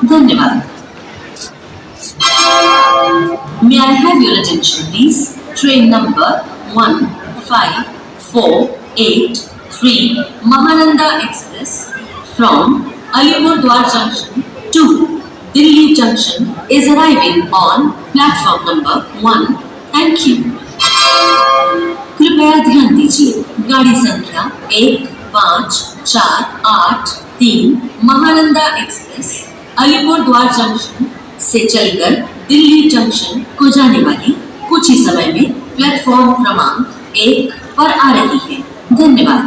धन्यवाद। May I have your attention, please? Train number 1548 Mahananda Express from Alipurdwar Junction to Delhi Junction is arriving on platform number 1. Thank you. कृपया ध्यान दीजिए, गाड़ी संख्या 15483 Mahananda express Alipurduar junction से चलकर Delhi junction को जाने वाली कुछ ही समय में प्लेटफॉर्म क्रमांक 1 पर आ रही है। धन्यवाद।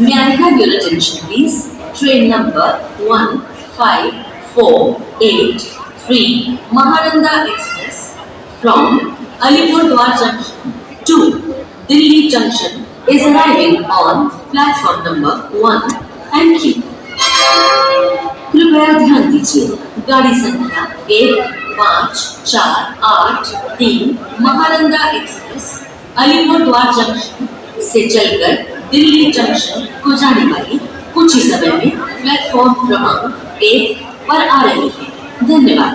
May I have your attention, please? Train number 1548 Mahananda Express from Alipurdwar Junction to Delhi Junction is arriving on platform number 1. Thank you. कृपया ध्यान दीजिए, गाड़ी संख्या 1548 महानंदा एक्सप्रेस अलीपुरद्वार जंक्शन से चलकर दिल्ली जंक्शन को जाने वाली कुछ ही समय में प्लेटफॉर्म क्रमांक 1 पर आ रही है। धन्यवाद।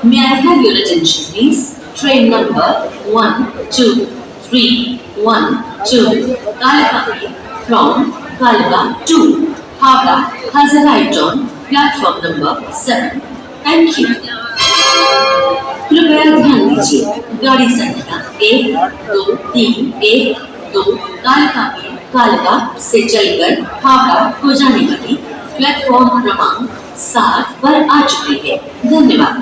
May I have your attention, please? Train number 12312 Kalka from Kalka to Howrah has arrived on platform number 7. Thank you. कृपया ध्यान दीजिए, गाड़ी संख्या 12312 कालका से चलकर हावड़ा को जाने वाली प्लेटफॉर्म क्रमांक 7 पर आ चुकी है। धन्यवाद।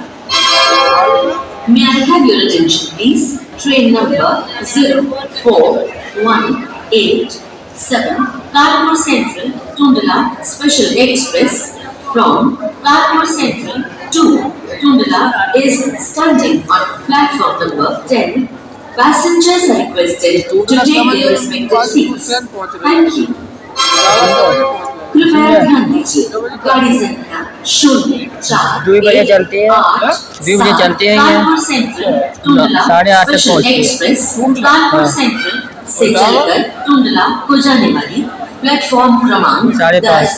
May I have your attention, please? Train number 04187 Kanpur Central Tundla Special Express from Kanpur Central to Tundla is standing on platform number 10. Passengers are requested to take their respective seats. Thank you. कृपया ध्यान दीजिए, गाड़ी संख्या 0418 Kanpur central Tundla special express Kanpur central से चलकर टुंडला को जाने वाली प्लेटफॉर्म क्रमांक 10